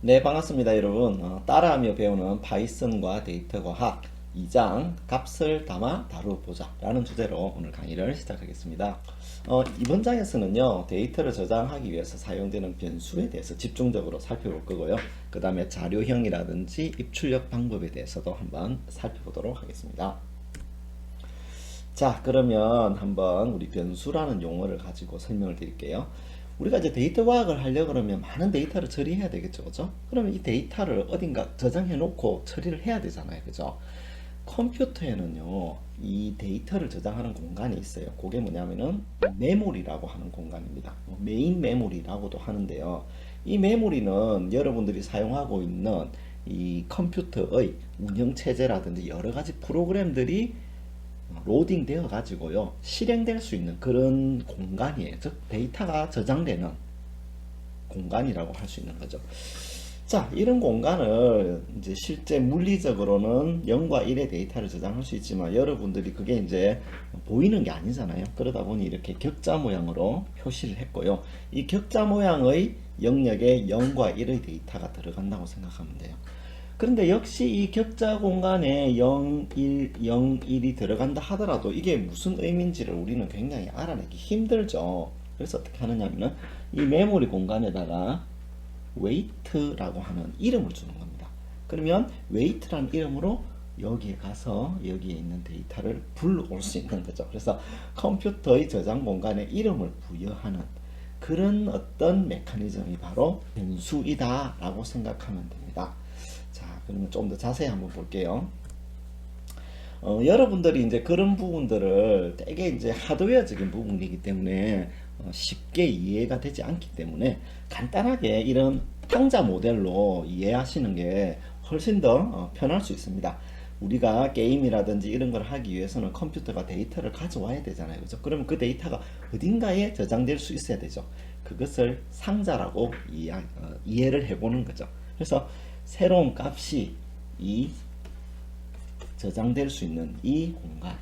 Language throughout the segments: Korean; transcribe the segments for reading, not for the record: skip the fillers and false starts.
네, 반갑습니다, 여러분. 따라하며 배우는 파이썬과 데이터 과학 2장 값을 담아 다뤄보자 라는 주제로 오늘 강의를 시작하겠습니다. 이번 장에서는요, 데이터를 저장하기 위해서 사용되는 변수에 대해서 집중적으로 살펴볼 거고요. 그 다음에 자료형이라든지 입출력 방법에 대해서도 한번 살펴보도록 하겠습니다. 자, 그러면 한번 우리 변수라는 용어를 가지고 설명을 드릴게요. 우리가 이제 데이터 과학을 하려고 그러면 많은 데이터를 처리해야 되겠죠, 그죠? 그러면 이 데이터를 어딘가 저장해 놓고 처리를 해야 되잖아요, 그죠? 컴퓨터에는요, 이 데이터를 저장하는 공간이 있어요. 그게 뭐냐면은 메모리라고 하는 공간입니다. 메인 메모리라고도 하는데요. 이 메모리는 여러분들이 사용하고 있는 이 컴퓨터의 운영체제라든지 여러 가지 프로그램들이 로딩 되어 가지고요 실행될 수 있는 그런 공간이에요. 즉 데이터가 저장되는 공간이라고 할 수 있는 거죠. 자, 이런 공간을 이제 실제 물리적으로는 0과 1의 데이터를 저장할 수 있지만 여러분들이 그게 이제 보이는 게 아니잖아요. 그러다 보니 이렇게 격자 모양으로 표시를 했고요. 이 격자 모양의 영역에 0과 1의 데이터가 들어간다고 생각하면 돼요. 그런데 역시 이 격자 공간에 0, 1, 0, 1이 들어간다 하더라도 이게 무슨 의미인지를 우리는 굉장히 알아내기 힘들죠. 그래서 어떻게 하느냐면은 이 메모리 공간에다가 weight라고 하는 이름을 주는 겁니다. 그러면 weight라는 이름으로 여기에 가서 여기에 있는 데이터를 불러올 수 있는 거죠. 그래서 컴퓨터의 저장 공간에 이름을 부여하는 그런 어떤 메커니즘이 바로 변수이다 라고 생각하면 됩니다. 자, 그러면 좀 더 자세히 한번 볼게요. 여러분들이 이제 그런 부분들을 되게 이제 하드웨어적인 부분이기 때문에 쉽게 이해가 되지 않기 때문에 간단하게 이런 상자 모델로 이해하시는 게 훨씬 더 편할 수 있습니다. 우리가 게임이라든지 이런 걸 하기 위해서는 컴퓨터가 데이터를 가져와야 되잖아요. 그죠? 그러면 그 데이터가 어딘가에 저장될 수 있어야 되죠. 그것을 상자라고 이해를 해보는 거죠. 그래서 새로운 값이 이 저장될 수 있는 이 공간,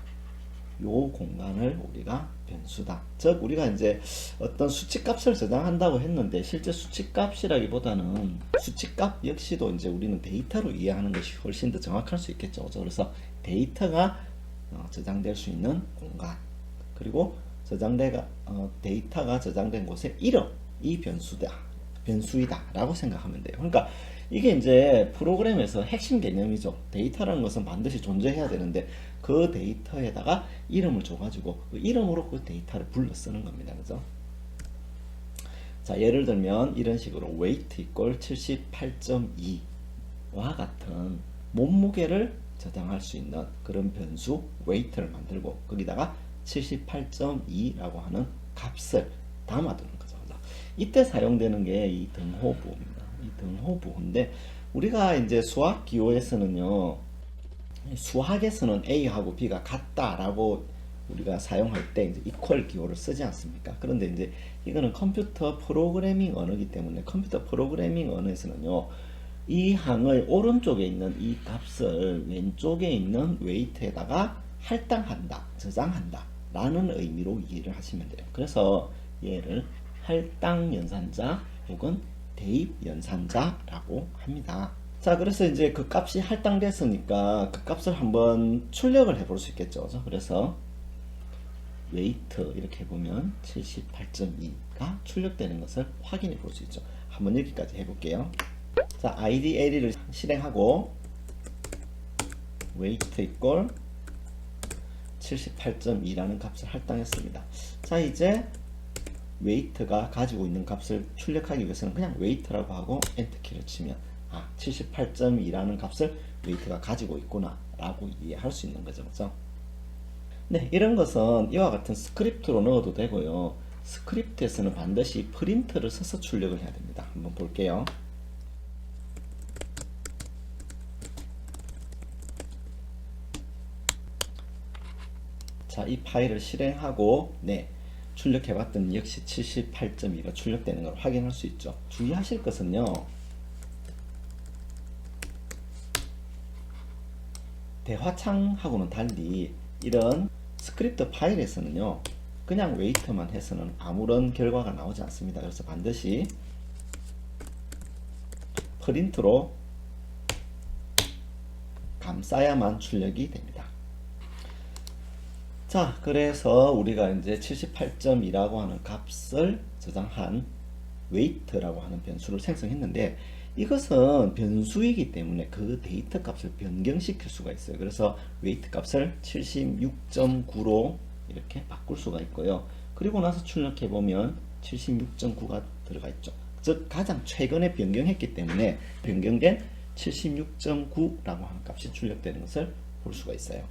요 공간을 우리가 변수다. 즉 우리가 이제 어떤 수치값을 저장한다고 했는데 실제 수치값이라기보다는 수치값 역시도 이제 우리는 데이터로 이해하는 것이 훨씬 더 정확할 수 있겠죠. 그래서 데이터가 저장될 수 있는 공간, 그리고 데이터가 저장된 곳의 이름, 이 변수이다 라고 생각하면 돼요. 그러니까 이게 이제 프로그램에서 핵심 개념이죠. 데이터라는 것은 반드시 존재해야 되는데 그 데이터에다가 이름을 줘가지고 그 이름으로 그 데이터를 불러 쓰는 겁니다. 그죠? 자, 예를 들면 이런 식으로 weight equal 78.2와 같은 몸무게를 저장할 수 있는 그런 변수 weight를 만들고 거기다가 78.2라고 하는 값을 담아두는 거죠. 이때 사용되는 게 이 등호부입니다. 이 등호부인데 우리가 이제 수학 기호에서는요, 수학에서는 A하고 B가 같다라고 우리가 사용할 때 이제 이퀄 기호를 쓰지 않습니까? 그런데 이제 이거는 컴퓨터 프로그래밍 언어이기 때문에 컴퓨터 프로그래밍 언어에서는요, 이 항의 오른쪽에 있는 이 값을 왼쪽에 있는 웨이트에다가 할당한다, 저장한다 라는 의미로 이해를 하시면 돼요. 그래서 얘를 할당 연산자 혹은 대입 연산자라고 합니다. 자, 그래서 이제 그 값이 할당됐으니까 그 값을 한번 출력을 해볼 수 있겠죠. 그래서 weight 이렇게 해보면 78.2가 출력되는 것을 확인해 볼 수 있죠. 한번 여기까지 해볼게요. 자, IDLE를 실행하고 weight equal 78.2라는 값을 할당했습니다. 자, 이제 weight가 가지고 있는 값을 출력하기 위해서는 그냥 weight라고 하고 엔터키를 치면 78.2라는 값을 weight가 가지고 있구나 라고 이해할 수 있는 거죠. 그죠? 네, 이런 것은 이와 같은 스크립트로 넣어도 되고요. 스크립트에서는 반드시 프린트를 써서 출력을 해야 됩니다. 한번 볼게요. 자, 이 파일을 실행하고 출력해봤더니 역시 78.2가 출력되는 걸 확인할 수 있죠. 주의하실 것은요, 대화창하고는 달리 이런 스크립트 파일에서는요, 그냥 웨이트만 해서는 아무런 결과가 나오지 않습니다. 그래서 반드시 프린트로 감싸야만 출력이 됩니다. 자, 그래서 우리가 이제 78.2라고 하는 값을 저장한 weight라고 하는 변수를 생성했는데, 이것은 변수이기 때문에 그 데이터 값을 변경시킬 수가 있어요. 그래서 weight 값을 76.9로 이렇게 바꿀 수가 있고요. 그리고 나서 출력해 보면 76.9가 들어가 있죠. 즉 가장 최근에 변경했기 때문에 변경된 76.9라고 하는 값이 출력되는 것을 볼 수가 있어요.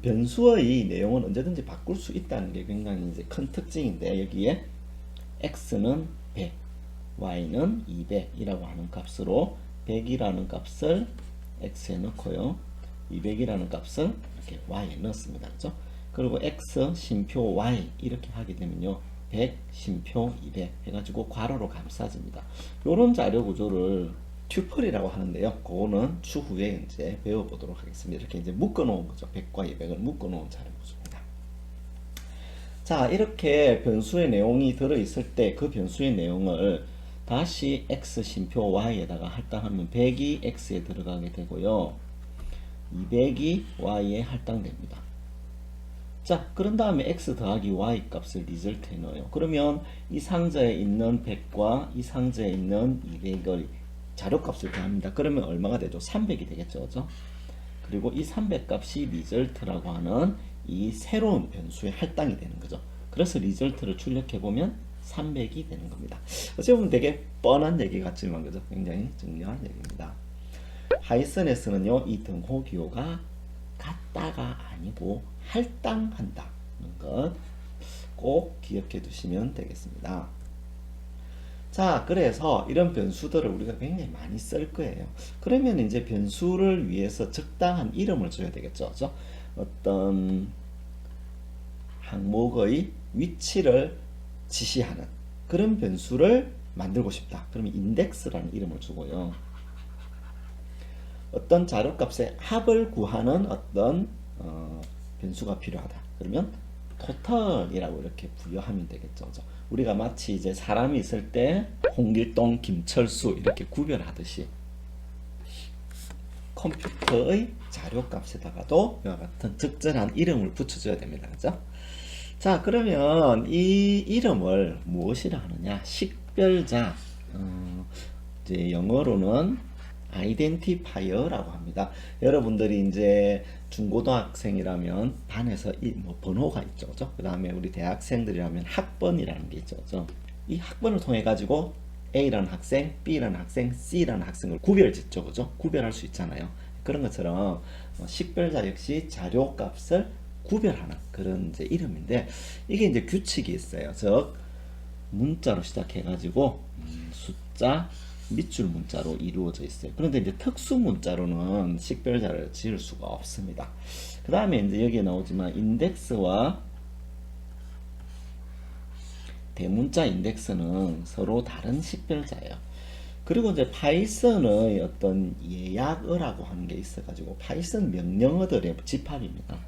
변수의 내용은 언제든지 바꿀 수 있다는 게 굉장히 이제 큰 특징인데, 여기에 x는 100, y는 200이라고 하는 값으로 100이라는 값을 x에 넣고요, 200이라는 값을 이렇게 y에 넣습니다. 그죠? 그리고 x 심표 y 이렇게 하게 되면요, 100 심표 200 해가지고 괄호로 감싸집니다. 이런 자료 구조를 튜플이라고 하는데요. 그거는 추후에 이제 배워보도록 하겠습니다. 이렇게 이제 묶어놓은 거죠. 100과 200을 묶어놓은 자료 구조입니다. 자, 이렇게 변수의 내용이 들어있을 때 그 변수의 내용을 다시 x 심표 y에다가 할당하면 100이 x에 들어가게 되고요, 200이 y에 할당됩니다. 자, 그런 다음에 x 더하기 y 값을 리절트에 넣어요. 그러면 이 상자에 있는 100과 이 상자에 있는 200을 자료값을 더합니다. 그러면 얼마가 되죠? 300이 되겠죠. 그죠? 그리고 이 300 값이 리절트라고 하는 이 새로운 변수에 할당이 되는 거죠. 그래서 리절트를 출력해보면 300이 되는 겁니다. 어찌 보면 되게 뻔한 얘기 같지만, 그죠? 굉장히 중요한 얘기입니다. 파이썬에서는요, 이 등호 기호가 같다가 아니고 할당한다는 것 꼭 기억해 두시면 되겠습니다. 자, 그래서 이런 변수들을 우리가 굉장히 많이 쓸 거예요. 그러면 이제 변수를 위해서 적당한 이름을 줘야 되겠죠. 그죠? 어떤 항목의 위치를 지시하는 그런 변수를 만들고 싶다. 그러면 index라는 이름을 주고요, 어떤 자료값의 합을 구하는 어떤 변수가 필요하다. 그러면 total이라고 이렇게 부여하면 되겠죠. 그죠? 우리가 마치 이제 사람이 있을 때 홍길동, 김철수 이렇게 구별하듯이 컴퓨터의 자료값에다가도 이와 같은 적절한 이름을 붙여줘야 됩니다. 그죠? 자, 그러면 이 이름을 무엇이라 하느냐? 식별자, 이제 영어로는 아이덴티파이어라고 합니다. 여러분들이 이제 중고등학생이라면 반에서 뭐 번호가 있죠, 그죠? 그 다음에 우리 대학생들이라면 학번이라는 게 있죠, 그죠? 이 학번을 통해 가지고 A라는 학생, B라는 학생, C라는 학생을 구별짓죠, 그죠? 구별할 수 있잖아요. 그런 것처럼 식별자 역시 자료값을 구별하는 그런 이제 이름인데, 이게 이제 규칙이 있어요. 즉 문자로 시작해 가지고 숫자, 밑줄 문자로 이루어져 있어요. 그런데 이제 특수 문자로는 식별자를 지을 수가 없습니다. 그 다음에 이제 여기에 나오지만 인덱스와 대문자 인덱스는 서로 다른 식별자예요. 그리고 이제 파이썬의 어떤 예약어라고 하는 게 있어가지고 파이썬 명령어들의 집합입니다.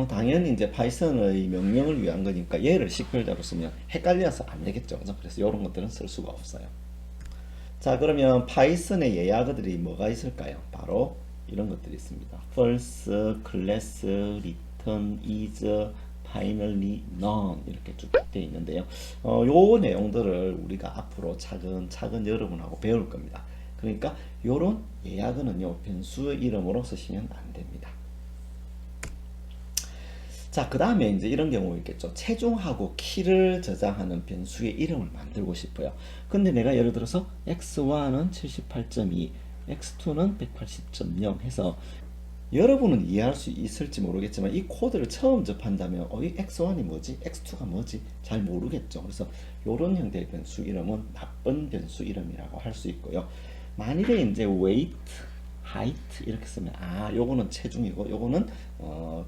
당연히 이제 파이썬의 명령을 위한 거니까 얘를 식별자로 쓰면 헷갈려서 안 되겠죠. 그래서 이런 것들은 쓸 수가 없어요. 자, 그러면 파이썬의 예약어들이 뭐가 있을까요? 바로 이런 것들이 있습니다. false, class, return, is, finally, none 이렇게 쭉 되어 있는데요. 요 내용들을 우리가 앞으로 차근차근 여러분하고 배울 겁니다. 그러니까 요런 예약어는요, 변수의 이름으로 쓰시면 안 됩니다. 자, 그 다음에 이제 이런 경우 있겠죠. 체중하고 키를 저장하는 변수의 이름을 만들고 싶어요. 근데 내가 예를 들어서 x1은 78.2, x2는 180.0 해서, 여러분은 이해할 수 있을지 모르겠지만 이 코드를 처음 접한다면 이 x1이 뭐지? x2가 뭐지? 잘 모르겠죠. 그래서 이런 형태의 변수 이름은 나쁜 변수 이름이라고 할 수 있고요. 만일에 이제 weight, height 이렇게 쓰면 요거는 체중이고 요거는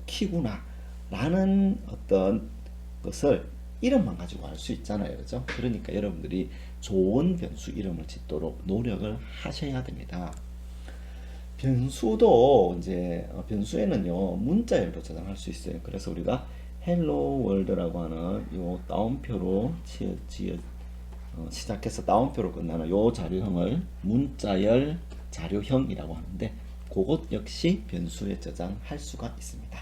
키구나 라는 어떤 것을 이름만 가지고 알 수 있잖아요. 그죠? 그러니까 여러분들이 좋은 변수 이름을 짓도록 노력을 하셔야 됩니다. 변수도 이제 변수에는요, 문자열도 저장할 수 있어요. 그래서 우리가 hello world라고 하는 요 따옴표로 지어 시작해서 따옴표로 끝나는 요 자료형을 문자열 자료형이라고 하는데 그것 역시 변수에 저장할 수가 있습니다.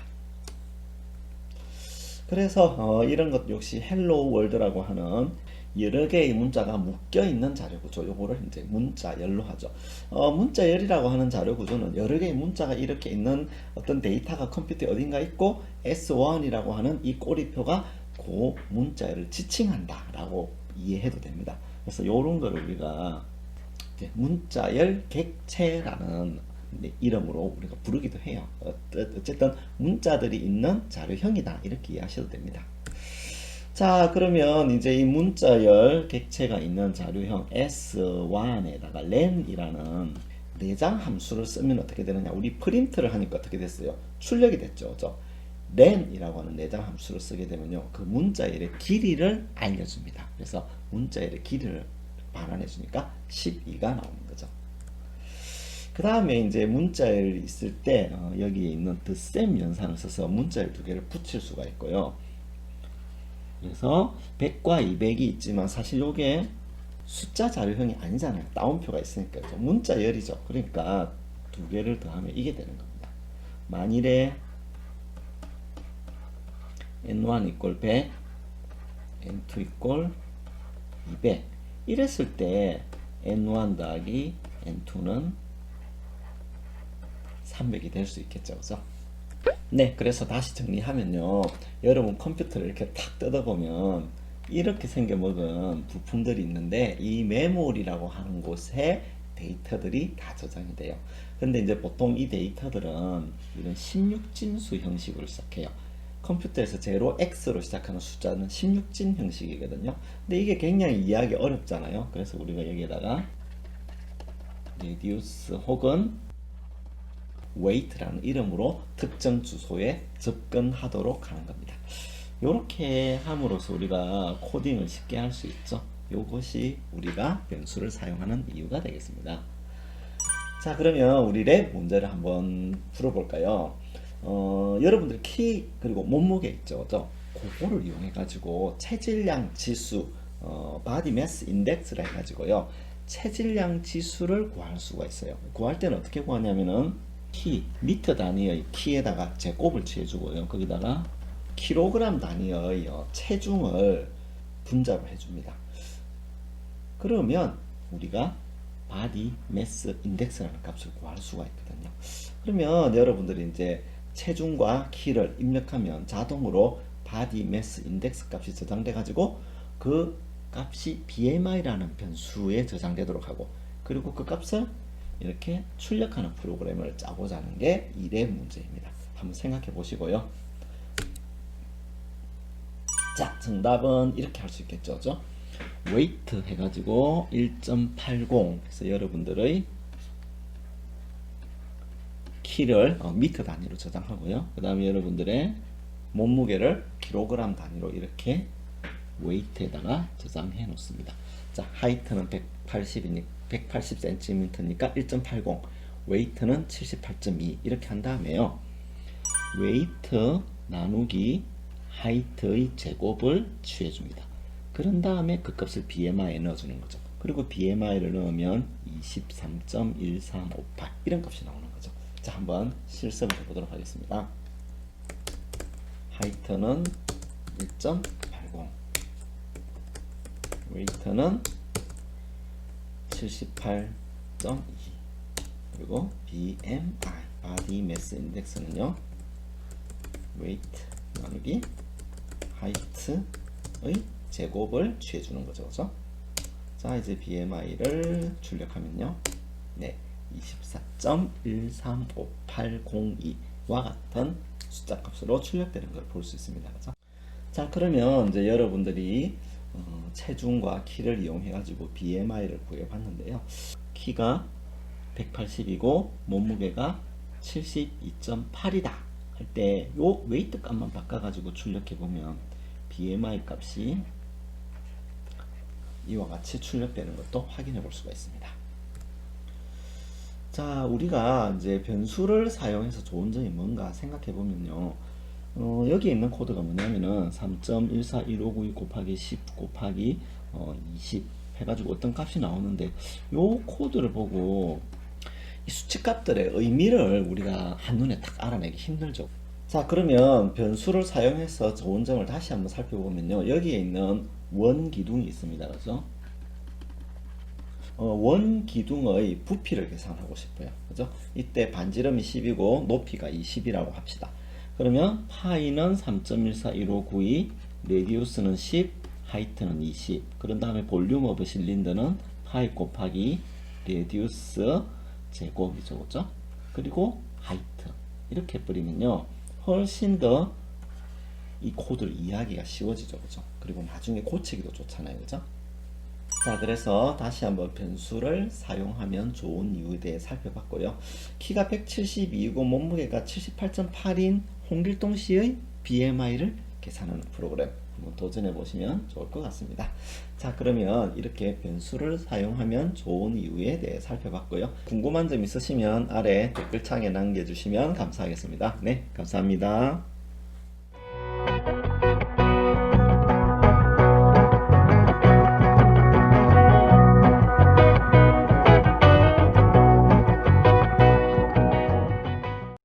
그래서 이런 것 역시 헬로 월드라고 하는 여러 개의 문자가 묶여 있는 자료 구조, 요거를 이제 문자열로 하죠. 문자열이라고 하는 자료 구조는 여러 개의 문자가 이렇게 있는 어떤 데이터가 컴퓨터에 어딘가 있고 S1이라고 하는 이 꼬리표가 그 문자열을 지칭한다라고 이해해도 됩니다. 그래서 요런 거를 우리가 이제 문자열 객체라는 이름으로 우리가 부르기도 해요. 어쨌든 문자들이 있는 자료형이다 이렇게 이해하셔도 됩니다. 자, 그러면 이제 이 문자열 객체가 있는 자료형 S1에다가 len이라는 내장 함수를 쓰면 어떻게 되느냐? 우리 프린트를 하니까 어떻게 됐어요? 출력이 됐죠, 그죠? len이라고 하는 내장 함수를 쓰게 되면요, 그 문자열의 길이를 알려줍니다. 그래서 문자열의 길이를 반환해 주니까 12가 나오는 거죠. 그 다음에 이제 문자열이 있을 때 여기에 있는 덧셈 연산을 써서 문자열 두 개를 붙일 수가 있고요. 그래서 100과 200이 있지만 사실 요게 숫자 자료형이 아니잖아요. 따옴표가 있으니까 문자열이죠. 그러니까 두 개를 더하면 이게 되는 겁니다. 만일에 n1 = 100, n2 = 200 이랬을 때 n1 더하기 n2는 300이 될 수 있겠죠, 그죠? 네, 그래서 다시 정리하면요, 여러분 컴퓨터를 이렇게 탁 뜯어보면 이렇게 생겨먹은 부품들이 있는데 이 메모리라고 하는 곳에 데이터들이 다 저장이 돼요. 근데 이제 보통 이 데이터들은 이런 16진수 형식으로 시작해요. 컴퓨터에서 0x로 시작하는 숫자는 16진 형식이거든요. 근데 이게 굉장히 이해하기 어렵잖아요. 그래서 우리가 여기에다가 reduce 혹은 weight라는 이름으로 특정 주소에 접근하도록 하는 겁니다. 이렇게 함으로써 우리가 코딩을 쉽게 할 수 있죠. 이것이 우리가 변수를 사용하는 이유가 되겠습니다. 자, 그러면 우리 랩 문제를 한번 풀어볼까요? 여러분들 키 그리고 몸무게 있죠, 그죠? 그거를 이용해 가지고 체질량 지수, body mass index라 해가지고요, 체질량 지수를 구할 수가 있어요. 구할 때는 어떻게 구하냐면은 키, 미터 단위의 키에다가 제곱을 취해주고요, 거기다가 킬로그램 단위의 체중을 분자를 해줍니다. 그러면 우리가 바디 매스 인덱스라는 값을 구할 수가 있거든요. 그러면 여러분들이 이제 체중과 키를 입력하면 자동으로 바디 매스 인덱스 값이 저장돼 가지고 그 값이 BMI라는 변수에 저장되도록 하고, 그리고 그 값을 이렇게 출력하는 프로그램을 짜고자 하는 게 이 랩 문제입니다. 한번 생각해 보시고요. 자, 정답은 이렇게 할 수 있겠죠, 그죠? 웨이트 해가지고 1.80, 그래서 여러분들의 키를 미터 단위로 저장하고요. 그 다음에 여러분들의 몸무게를 킬로그램 단위로 이렇게 웨이트에다가 저장해 놓습니다. 자, 하이트는 180cm니까 1.80, 웨이트는 78.2 이렇게 한 다음에요, 웨이트 나누기 하이트의 제곱을 취해줍니다. 그런 다음에 그 값을 BMI에 넣어주는 거죠. 그리고 BMI를 넣으면 23.1358 이런 값이 나오는 거죠. 자, 한번 실습을 해보도록 하겠습니다. 하이트는 1.80, 웨이트는 78.2, 그리고 BMI, 바디 매스 인덱스는요, 웨이트 나누기 하이트의 제곱을 취해주는 거죠, 그죠? 자, 이제 BMI를 출력하면요, 네, 24.135802와 같은 숫자 값으로 출력되는 걸 볼 수 있습니다, 그죠? 자, 그러면 이제 여러분들이 체중과 키를 이용해 가지고 BMI를 구해 봤는데요, 키가 180이고 몸무게가 72.8이다 할 때 요 웨이트 값만 바꿔 가지고 출력해 보면 BMI 값이 이와 같이 출력되는 것도 확인해 볼 수가 있습니다. 자, 우리가 이제 변수를 사용해서 좋은 점이 뭔가 생각해 보면요, 여기 있는 코드가 뭐냐면은 3.1415992 곱하기 10 곱하기 20 해가지고 어떤 값이 나오는데 요 코드를 보고 이 수치값들의 의미를 우리가 한눈에 딱 알아내기 힘들죠. 자, 그러면 변수를 사용해서 좋은 점을 다시 한번 살펴보면요. 여기에 있는 원기둥이 있습니다. 그죠? 원기둥의 부피를 계산하고 싶어요. 그죠? 이때 반지름이 10이고 높이가 20이라고 합시다. 그러면 파이는 3.141592, 레디우스는 10, 하이트는 20. 그런 다음에 볼륨 오브 실린더는 파이 곱하기 레디우스 제곱이죠. 그죠? 그리고 하이트. 이렇게 해버리면요. 훨씬 더 이 코드를 이해하기가 쉬워지죠. 그죠? 그리고 나중에 고치기도 좋잖아요. 그죠? 자, 그래서 다시 한번 변수를 사용하면 좋은 이유에 대해 살펴봤고요. 키가 172이고 몸무게가 78.8인 홍길동 씨의 BMI를 계산하는 프로그램 한번 도전해 보시면 좋을 것 같습니다. 자, 그러면 이렇게 변수를 사용하면 좋은 이유에 대해 살펴봤고요. 궁금한 점 있으시면 아래 댓글창에 남겨주시면 감사하겠습니다. 네, 감사합니다.